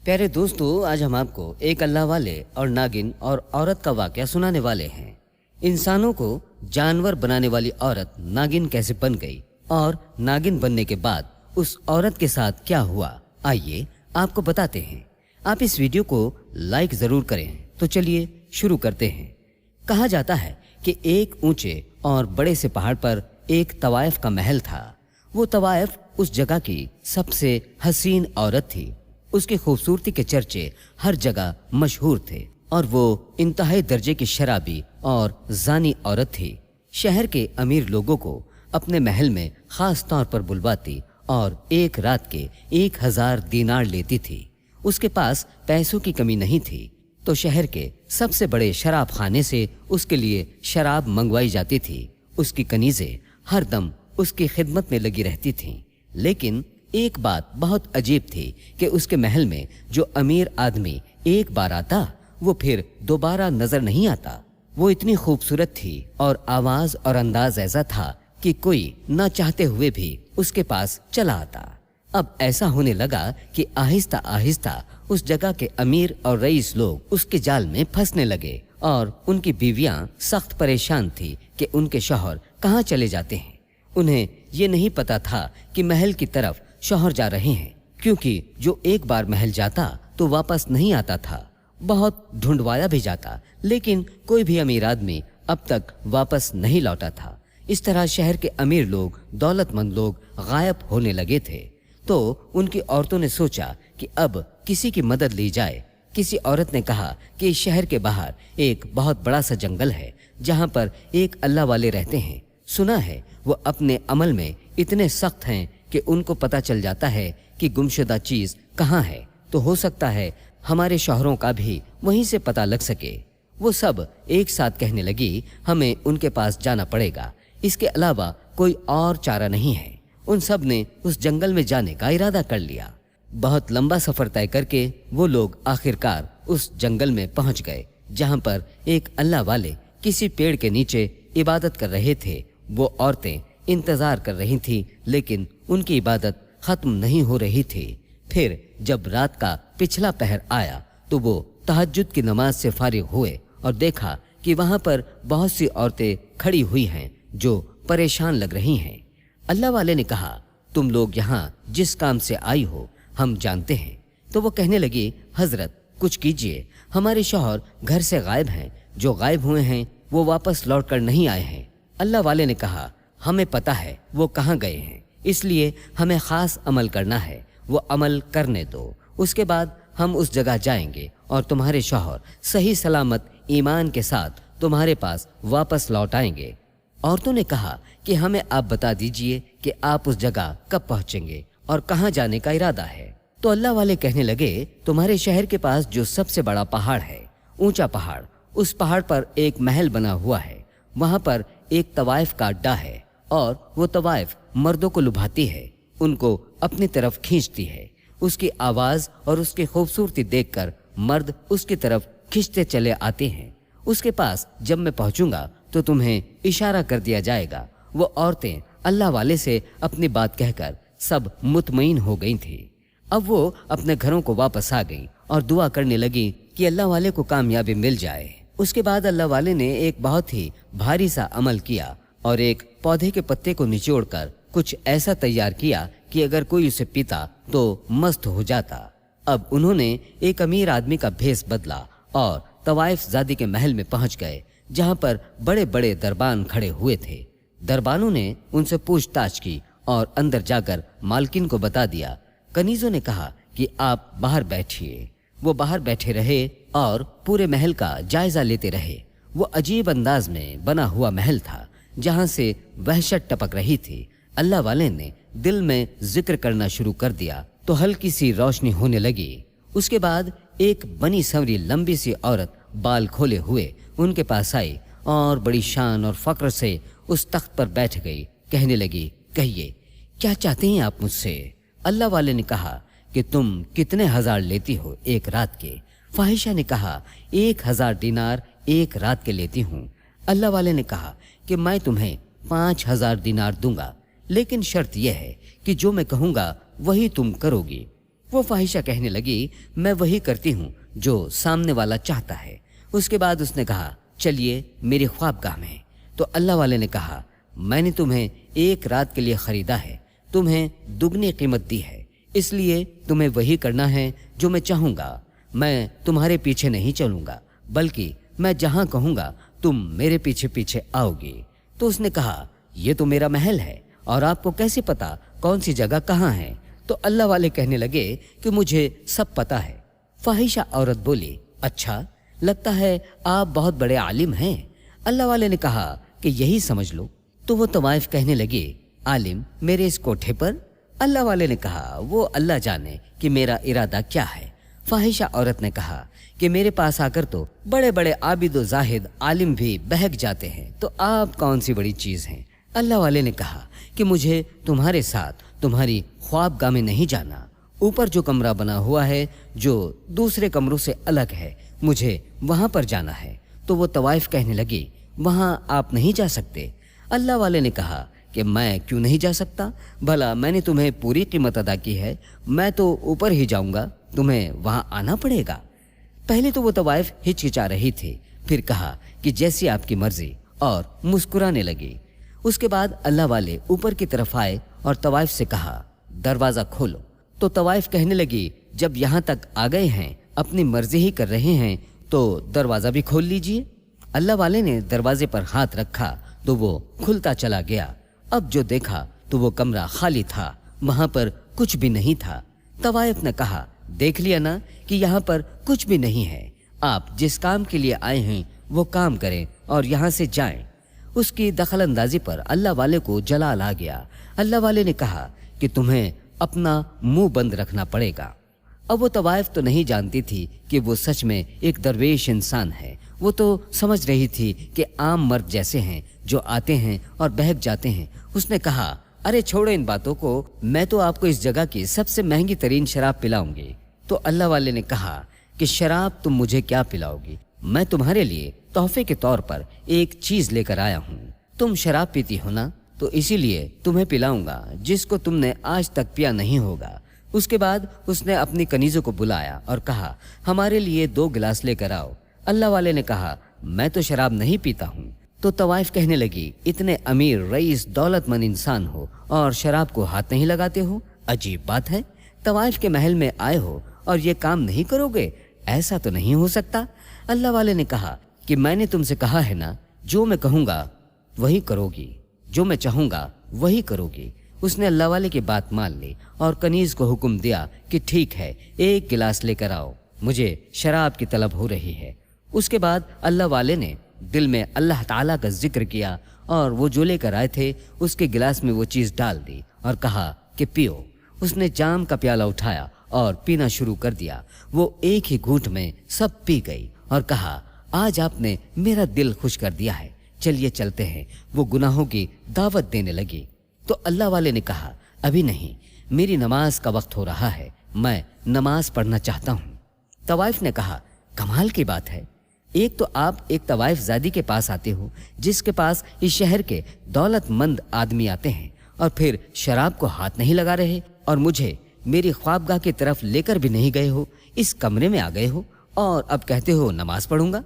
प्यारे दोस्तों, आज हम आपको एक अल्लाह वाले और नागिन और औरत का वाकया सुनाने वाले हैं। इंसानों को जानवर बनाने वाली औरत नागिन कैसे बन गई और नागिन बनने के बाद उस औरत के साथ क्या हुआ, आइए आपको बताते हैं। आप इस वीडियो को लाइक जरूर करें। तो चलिए शुरू करते हैं। कहा जाता है कि एक ऊंचे और बड़े से पहाड़ पर एक तवाइफ का महल था। वो तवाइफ उस जगह की सबसे हसीन औरत थी। उसकी खूबसूरती के चर्चे हर जगह मशहूर थे और वो इंतहाई दर्जे की शराबी और जानी औरत थी। शहर के अमीर लोगों को अपने महल में खास तौर पर बुलवाती और एक रात के 1000 दीनार लेती थी। उसके पास पैसों की कमी नहीं थी, तो शहर के सबसे बड़े शराब खाने से उसके लिए शराब मंगवाई जाती थी। उसकी कनीजें हर दम उसकी खिदमत में लगी रहती थीं। लेकिन एक बात बहुत अजीब थी कि उसके महल में जो अमीर आदमी एक बार आता वो फिर दोबारा नजर नहीं आता। वो इतनी खूबसूरत थी और आवाज और अंदाज ऐसा था कि कोई ना चाहते हुए भी उसके पास चला आता। अब ऐसा होने लगा कि आहिस्ता आहिस्ता उस जगह के अमीर और रईस लोग उसके जाल में फंसने लगे और उनकी बीवियां सख्त परेशान थी कि उनके शौहर कहाँ चले जाते हैं। उन्हें ये नहीं पता था कि महल की तरफ शौहर जा रहे हैं, क्योंकि जो एक बार महल जाता तो वापस नहीं आता था। बहुत ढूंढवाया भी जाता, लेकिन कोई भी अमीर आदमी अब तक वापस नहीं लौटा था। इस तरह शहर के अमीर लोग, दौलतमंद लोग गायब होने लगे थे। तो उनकी औरतों ने सोचा कि अब किसी की मदद ली जाए। किसी औरत ने कहा कि इस शहर के बाहर एक बहुत बड़ा सा जंगल है जहां पर एक अल्लाह वाले रहते हैं। सुना है वो अपने अमल में इतने सख्त हैं कि उनको पता चल जाता है कि गुमशुदा चीज कहाँ है, तो हो सकता है हमारे शौहरों का भी वहीं से पता लग सके। वो सब एक साथ कहने लगी, हमें उनके पास जाना पड़ेगा, इसके अलावा कोई और चारा नहीं है। उन सब ने उस जंगल में जाने का इरादा कर लिया। बहुत लंबा सफर तय करके वो लोग आखिरकार उस जंगल में पहुंच गए, जहां पर एक अल्लाह वाले किसी पेड़ के नीचे इबादत कर रहे थे। वो औरतें इंतजार कर रही थीं, लेकिन उनकी इबादत खत्म नहीं हो रही थी। फिर जब रात का पिछला पहर आया तो वो तहज्जुद की नमाज से फारिग हुए और देखा कि वहां पर बहुत सी औरतें खड़ी हुई हैं जो परेशान लग रही हैं। अल्लाह वाले ने कहा, तुम लोग यहाँ जिस काम से आई हो हम जानते हैं। तो वो कहने लगी, हजरत कुछ कीजिए, हमारे शौहर घर से गायब हैं। जो गायब हुए हैं वो वापस लौट कर नहीं आए हैं। अल्लाह वाले ने कहा, हमें पता है वो कहाँ गए हैं, इसलिए हमें खास अमल करना है। वो अमल करने दो, उसके बाद हम उस जगह जाएंगे और तुम्हारे शौहर सही सलामत ईमान के साथ तुम्हारे पास वापस लौट आएंगे। औरतों ने कहा कि हमें आप बता दीजिए कि आप उस जगह कब पहुंचेंगे और कहाँ जाने का इरादा है। तो अल्लाह वाले कहने लगे, तुम्हारे शहर के पास जो सबसे बड़ा पहाड़ है, ऊंचा पहाड़, उस पहाड़ पर एक महल बना हुआ है। वहां पर एक तवाइफ का अड्डा है और वो तवाइफ मर्दों को लुभाती है, उनको अपनी तरफ खींचती है। उसकी आवाज और उसकी खूबसूरती देखकर मर्द उसकी तरफ खींचते चले आते हैं। उसके पास जब मैं पहुंचूंगा तो तुम्हें इशारा कर दिया जाएगा। वो औरतें अल्लाह वाले से अपनी बात कहकर सब मुतमईन हो गई थी। अब वो अपने घरों को वापस आ गई और दुआ करने लगी कि अल्लाह वाले को कामयाबी मिल जाए। उसके बाद अल्लाह वाले ने एक बहुत ही भारी सा अमल किया और एक पौधे के पत्ते को निचोड़कर कुछ ऐसा तैयार किया कि अगर कोई उसे पीता तो मस्त हो जाता। अब उन्होंने एक अमीर आदमी का भेष बदला और तवाइफ जादी के महल में पहुंच गए, जहां पर बड़े बड़े दरबान खड़े हुए थे। दरबानों ने उनसे पूछताछ की और अंदर जाकर मालकिन को बता दिया। कनीजों ने कहा कि आप बाहर बैठिए। वो बाहर बैठे रहे और पूरे महल का जायजा लेते रहे। वो अजीब अंदाज में बना हुआ महल था, जहां से वहशत टपक रही थी। अल्लाह वाले ने दिल में जिक्र करना शुरू कर दिया तो हल्की सी रोशनी होने लगी। उसके बाद एक बनी संवरी लंबी सी औरत बाल खोले हुए उनके पास आई और बड़ी शान और फक्र से उस तख्त पर बैठ गई। कहने लगी, कहिए क्या चाहते हैं आप मुझसे? अल्लाह वाले ने कहा कि तुम कितने हजार लेती हो एक रात के? फाहिशा ने कहा, 1000 दीनार एक रात के लेती हूँ। अल्लाह वाले ने कहा कि मैं तुम्हें 5000 दीनार दूंगा, लेकिन शर्त यह है कि जो मैं कहूँगा वही तुम करोगी। वो फाहिशा कहने लगी, मैं वही करती हूँ जो सामने वाला चाहता है। उसके बाद उसने कहा, चलिए मेरी ख्वाबगाह में। तो अल्लाह वाले ने कहा, मैंने तुम्हें एक रात के लिए खरीदा है, तुम्हें दुगनी कीमत दी है, इसलिए तुम्हें वही करना है जो मैं चाहूँगा। मैं तुम्हारे पीछे नहीं चलूँगा, बल्कि मैं जहाँ कहूँगा तुम मेरे पीछे पीछे आओगी। तो उसने कहा, ये तो मेरा महल है और आपको कैसे पता कौन सी जगह कहाँ है? तो अल्लाह वाले कहने लगे कि मुझे सब पता है। फाहिशा औरत बोली, अच्छा, लगता है आप बहुत बड़े आलिम हैं। अल्लाह वाले ने कहा कि यही समझ लो। तो वो तवाइफ कहने लगे, आलिम मेरे इस कोठे पर? अल्लाह वाले ने कहा, वो अल्लाह जाने कि मेरा इरादा क्या है। फाहिशा औरत ने कहा कि मेरे पास आकर तो बड़े बड़े आबिद व जाहिद आलिम भी बहक जाते हैं, तो आप कौन सी बड़ी चीज़ हैं? अल्लाह वाले ने कहा कि मुझे तुम्हारे साथ तुम्हारी ख्वाबगाह में नहीं जाना। ऊपर जो कमरा बना हुआ है जो दूसरे कमरों से अलग है, मुझे वहाँ पर जाना है। तो वो तवाइफ कहने लगी, वहाँ आप नहीं जा सकते। अल्लाह वाले ने कहा कि मैं क्यों नहीं जा सकता? भला मैंने तुम्हें पूरी कीमत अदा की है, मैं तो ऊपर ही जाऊँगा, तुम्हें वहाँ आना पड़ेगा। पहले तो वो तवाइफ हिचकिचा रही थी, फिर कहा कि जैसी आपकी मर्जी, और मुस्कुराने लगी। उसके बाद अल्लाह वाले ऊपर की तरफ आए और तवाइफ से कहा, दरवाज़ा खोलो। तो तवाइफ कहने लगी, जब यहाँ तक आ गए हैं, अपनी मर्जी ही कर रहे हैं, तो दरवाज़ा भी खोल लीजिए। अल्लाह वाले ने दरवाजे पर हाथ रखा तो वो खुलता चला गया। अब जो देखा तो वो कमरा खाली था, वहाँ पर कुछ भी नहीं था। तवाइफ ने कहा, देख लिया ना कि यहाँ पर कुछ भी नहीं है। आप जिस काम के लिए आए हैं वो काम करें और यहाँ से जाएं। उसकी दखल अंदाजी पर अल्लाह वाले को जलाल आ गया। अल्लाह वाले ने कहा कि तुम्हें अपना मुंह बंद रखना पड़ेगा। अब वो तवाइफ तो नहीं जानती थी कि वो सच में एक दरवेश इंसान है। वो तो समझ रही थी कि आम मर्द जैसे हैं जो आते हैं और बहक जाते हैं। उसने कहा, अरे छोड़ो इन बातों को, मैं तो आपको इस जगह की सबसे महंगी तरीन शराब पिलाऊंगी। तो अल्लाह वाले ने कहा कि शराब तुम मुझे क्या पिलाओगी? मैं तुम्हारे लिए तोहफे के तौर पर एक चीज लेकर आया हूँ। तुम शराब पीती हो ना, तो इसीलिए तुम्हें पिलाऊंगा जिसको तुमने आज तक पिया नहीं होगा। उसके बाद उसने अपनी कनीज़ों को बुलाया और कहा, हमारे लिए 2 गिलास लेकर आओ। अल्लाह वाले ने कहा, मैं तो शराब नहीं पीता हूँ। तो तवाइफ कहने लगी, इतने अमीर रईस दौलतमंद इंसान हो और शराब को हाथ नहीं लगाते हो? अजीब बात है, तवाइफ के महल में आए हो और ये काम नहीं करोगे? ऐसा तो नहीं हो सकता। अल्लाह वाले ने कहा कि मैंने तुमसे कहा है ना, जो मैं कहूँगा वही करोगी, जो मैं चाहूँगा वही करोगी। उसने अल्लाह वाले की बात मान ली और कनीज को हुक्म दिया कि ठीक है, 1 गिलास लेकर आओ, मुझे शराब की तलब हो रही है। उसके बाद अल्लाह वाले ने दिल में अल्लाह ताला का जिक्र किया और वो जो लेकर आए थे उसके गिलास में वो चीज़ डाल दी और कहा कि पियो। उसने जाम का प्याला उठाया और पीना शुरू कर दिया। वो एक ही घूंट में सब पी गई और कहा, आज आपने मेरा दिल खुश कर दिया है, चलिए चलते हैं। वो गुनाहों की दावत देने लगी। तो अल्लाह वाले ने कहा, अभी नहीं, मेरी नमाज का वक्त हो रहा है, मैं नमाज पढ़ना चाहता हूँ। तवाइफ ने कहा, कमाल की बात है, एक तो आप एक तवाइफ ज़ादी के पास आते हो जिसके पास इस शहर के दौलतमंद आदमी आते हैं, और फिर शराब को हाथ नहीं लगा रहे, और मुझे मेरी ख्वाबगाह की तरफ लेकर भी नहीं गए हो, इस कमरे में आ गए हो और अब कहते हो नमाज पढ़ूंगा।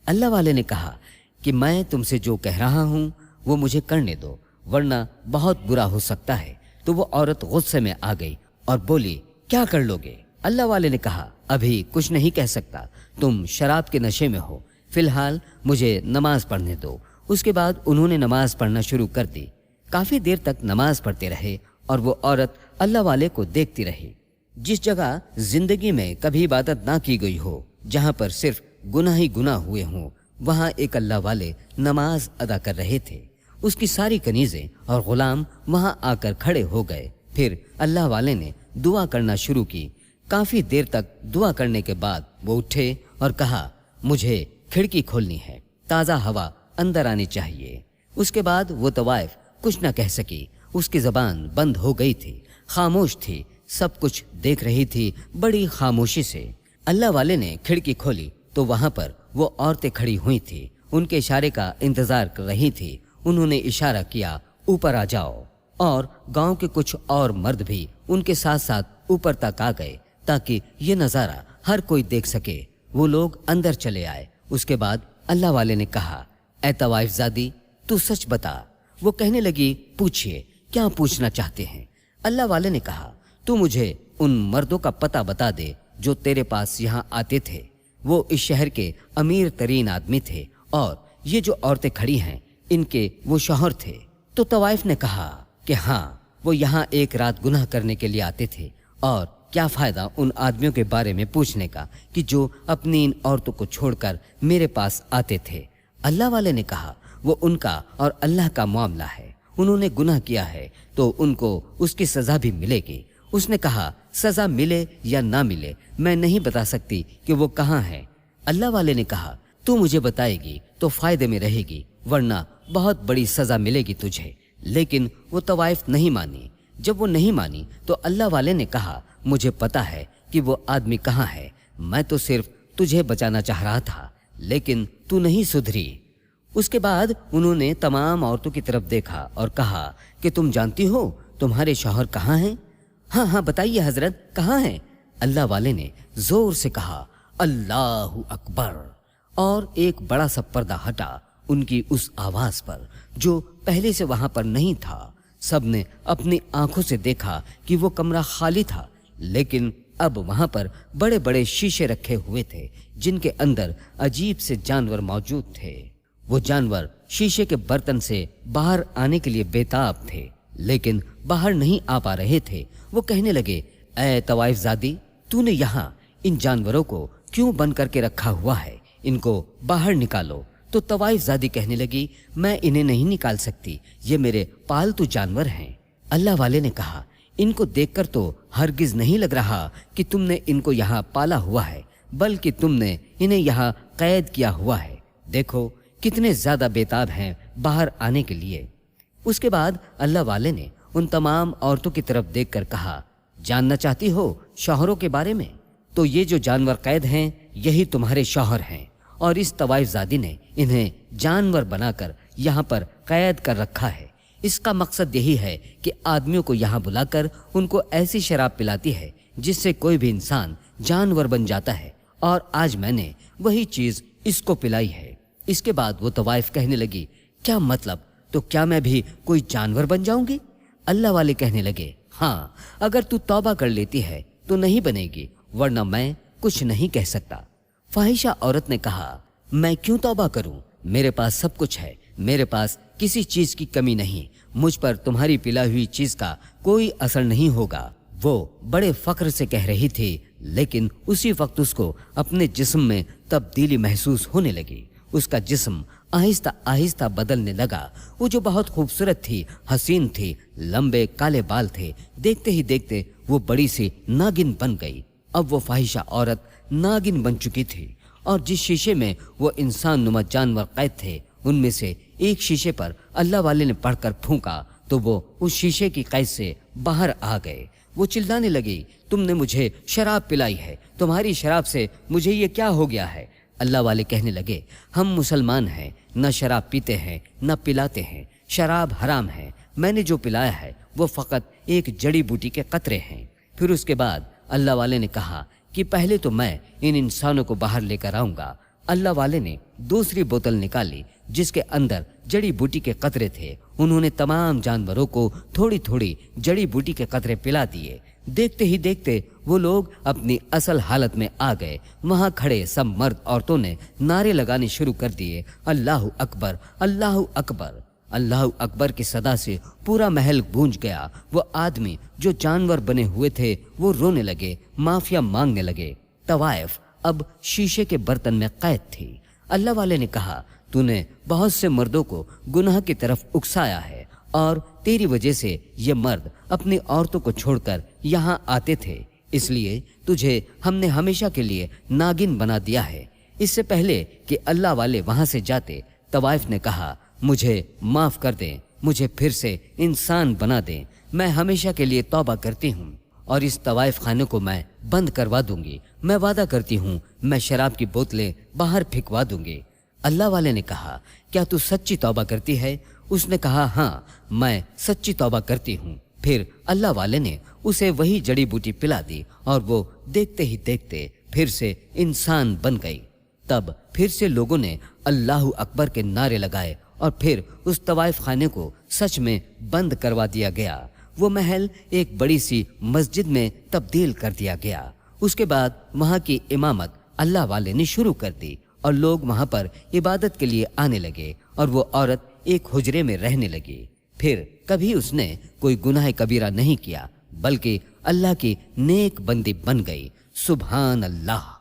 अल्लाह वाले ने कहा कि मैं तुमसे जो कह रहा हूँ वो मुझे करने दो, वरना बहुत बुरा हो सकता है। तो वो औरत गुस्से में आ गई और बोली, क्या कर लोगे? अल्लाह वाले ने कहा, अभी कुछ नहीं कह सकता, तुम शराब के नशे में हो, फिलहाल मुझे नमाज पढ़ने दो। उसके बाद उन्होंने नमाज पढ़ना शुरू कर दी। काफ़ी देर तक नमाज पढ़ते रहे और वो औरत अल्लाह वाले को देखती रही। जिस जगह जिंदगी में कभी इबादत ना की गई हो, जहाँ पर सिर्फ गुनाह ही गुनाह हुए हों, वहाँ एक अल्लाह वाले नमाज अदा कर रहे थे। उसकी सारी कनीज़ें और गुलाम वहाँ आकर खड़े हो गए। फिर अल्लाह वाले ने दुआ करना शुरू की। काफ़ी देर तक दुआ करने के बाद वो उठे और कहा, मुझे खिड़की खोलनी है, ताज़ा हवा अंदर आनी चाहिए। उसके बाद वो तवाइफ कुछ न कह सकी, उसकी ज़बान बंद हो गई थी, खामोश थी, सब कुछ देख रही थी बड़ी खामोशी से। अल्लाह वाले ने खिड़की खोली तो वहाँ पर वो औरतें खड़ी हुई थी, उनके इशारे का इंतज़ार कर रही थी। उन्होंने इशारा किया, ऊपर आ जाओ, और गांव के कुछ और मर्द भी उनके साथ साथ ऊपर तक आ गए। ताकि ये नज़ारा हर कोई देख सके। वो लोग अंदर चले आए। उसके बाद अल्लाह वाले ने कहा, ए तवाइफ ज़ादी, तू सच बता। वो कहने लगी, पूछिए, क्या पूछना चाहते हैं? अल्लाह वाले ने कहा, तू मुझे उन मर्दों का पता बता दे जो तेरे पास यहाँ आते थे। वो इस शहर के अमीर तरीन आदमी थे और ये जो औरतें खड़ी हैं इनके वो शौहर थे। तो तवाइफ ने कहा कि हाँ, वो यहाँ एक रात गुनाह करने के लिए आते थे, और क्या फायदा उन आदमियों के बारे में पूछने का कि जो अपनी इन औरतों को छोड़कर मेरे पास आते थे। अल्लाह वाले ने कहा, वो उनका और अल्लाह का मामला है। उन्होंने गुनाह किया है तो उनको उसकी सजा भी मिलेगी। उसने कहा, सजा मिले या ना मिले मैं नहीं बता सकती कि वो कहाँ है। अल्लाह वाले ने कहा, तू मुझे बताएगी तो फायदे में रहेगी, वरना बहुत बड़ी सजा मिलेगी तुझे। लेकिन वो तवाइफ नहीं मानी। जब वो नहीं मानी तो अल्लाह वाले ने कहा, मुझे पता है कि वो आदमी कहाँ है। मैं तो सिर्फ तुझे बचाना चाह रहा था, लेकिन तू नहीं सुधरी। उसके बाद उन्होंने तमाम औरतों की तरफ देखा और कहा कि तुम जानती हो तुम्हारे शौहर कहाँ हैं? हाँ हाँ बताइए हजरत, कहाँ हैं? अल्लाह वाले ने जोर से कहा, अल्लाहु अकबर। और एक बड़ा सा पर्दा हटा उनकी उस आवाज पर जो पहले से वहां पर नहीं था। सबने अपनी आंखों से देखा कि वो कमरा खाली था, लेकिन अब वहां पर बड़े बड़े शीशे रखे हुए थे जिनके अंदर अजीब से जानवर मौजूद थे। वो जानवर शीशे के बर्तन से बाहर आने के लिए बेताब थे, लेकिन बाहर नहीं आ पा रहे थे। वो कहने लगे, ऐ तवाइफ ज़ादी, तूने यहाँ इन जानवरों को क्यों बंद करके रखा हुआ है? इनको बाहर निकालो। तो तवाइफ ज़ादी कहने लगी, मैं इन्हें नहीं निकाल सकती, ये मेरे पालतू जानवर हैं। अल्लाह वाले ने कहा, इनको देखकर तो हरगिज नहीं लग रहा कि तुमने इनको यहाँ पाला हुआ है, बल्कि तुमने इन्हें यहाँ कैद किया हुआ है। देखो कितने ज्यादा बेताब हैं बाहर आने के लिए। उसके बाद अल्लाह वाले ने उन तमाम औरतों की तरफ देखकर कहा, जानना चाहती हो शौहरों के बारे में? तो ये जो जानवर कैद हैं यही तुम्हारे शौहर हैं, और इस तवाइफ ज़ादी ने इन्हें जानवर बनाकर यहाँ पर कैद कर रखा है। इसका मकसद यही है कि आदमियों को यहाँ बुलाकर उनको ऐसी शराब पिलाती है जिससे कोई भी इंसान जानवर बन जाता है, और आज मैंने वही चीज इसको पिलाई है। इसके बाद वो तवाइफ कहने लगी, क्या मतलब? तो क्या मैं भी कोई जानवर बन जाऊंगी? अल्लाह वाले कहने लगे, हाँ, अगर तू तौबा कर लेती है तो नहीं बनेगी, वरना मैं कुछ नहीं कह सकता। फाहिशा औरत ने कहा, मैं क्यों तौबा करूं? मेरे पास सब कुछ है, मेरे पास किसी चीज की कमी नहीं, मुझ पर तुम्हारी पिलाई हुई चीज का कोई असर नहीं होगा। वो बड़े फख्र से कह रही थी, लेकिन उसी वक्त उसको अपने जिस्म में तब्दीली महसूस होने लगी। उसका जिस्म आहिस्ता आहिस्ता बदलने लगा। वो जो बहुत खूबसूरत थी, हसीन थी, लंबे काले बाल थे, देखते ही देखते वो बड़ी सी नागिन बन गई। अब वो फाहिशा औरत नागिन बन चुकी थी, और जिस शीशे में वो इंसान नुमा जानवर कैद थे, उनमें से एक शीशे पर अल्लाह वाले ने पढ़कर फूंका तो वो उस शीशे की कैद से बाहर आ गए। वो चिल्लाने लगी, तुमने मुझे शराब पिलाई है, तुम्हारी शराब से मुझे ये क्या हो गया है? अल्लाह वाले कहने लगे, हम मुसलमान हैं, न शराब पीते हैं न पिलाते हैं, शराब हराम है। मैंने जो पिलाया है वो फ़कत एक जड़ी बूटी के कतरे हैं। फिर उसके बाद अल्लाह वाले ने कहा कि पहले तो मैं इन इंसानों को बाहर लेकर आऊँगा। अल्लाह वाले ने दूसरी बोतल निकाली जिसके अंदर जड़ी बूटी के कतरे थे। उन्होंने तमाम जानवरों को थोड़ी थोड़ी जड़ी बूटी के कतरे पिला दिए। देखते ही देखते वो लोग अपनी असल हालत में आ गए। वहां खड़े सब मर्द औरतों ने नारे लगाने शुरू कर दिए, अल्लाहु अकबर, अल्लाहु अकबर। अल्लाहु अकबर की सदा से पूरा महल गूंज गया। वो आदमी जो जानवर बने हुए थे वो रोने लगे, माफिया मांगने लगे। तवाइफ अब शीशे के बर्तन में कैद थी। अल्लाह वाले ने कहा, तूने बहुत से मर्दों को गुनाह की तरफ उकसाया है, और तेरी वजह से ये मर्द अपनी औरतों को छोड़कर यहाँ आते थे, इसलिए तुझे हमने हमेशा के लिए नागिन बना दिया है। इससे पहले कि अल्लाह वाले वहां से जाते, तवाइफ ने कहा, मुझे माफ कर दें, मुझे फिर से इंसान बना दें। मैं हमेशा के लिए तौबा करती हूँ और इस तवाइफ खाने को मैं बंद करवा दूंगी। मैं वादा करती हूँ मैं शराब की बोतलें बाहर फेंकवा दूंगी। अल्लाह वाले ने कहा, क्या तू सच्ची तौबा करती है? उसने कहा, हाँ, मैं सच्ची तौबा करती हूँ। फिर अल्लाह वाले ने उसे वही जड़ी बूटी पिला दी और वो देखते ही देखते फिर से इंसान बन गई। तब फिर से लोगों ने अल्लाहु अकबर के नारे लगाए और फिर उस तवाइफ खाने को सच में बंद करवा दिया गया। वो महल एक बड़ी सी मस्जिद में तब्दील कर दिया गया। उसके बाद वहाँ की इमामत अल्लाह वाले ने शुरू कर दी और लोग वहाँ पर इबादत के लिए आने लगे और वो औरत एक हुजरे में रहने लगी। फिर कभी उसने कोई गुनाह कबीरा नहीं किया, बल्कि अल्लाह की नेक बंदी बन गई। सुभान अल्लाह।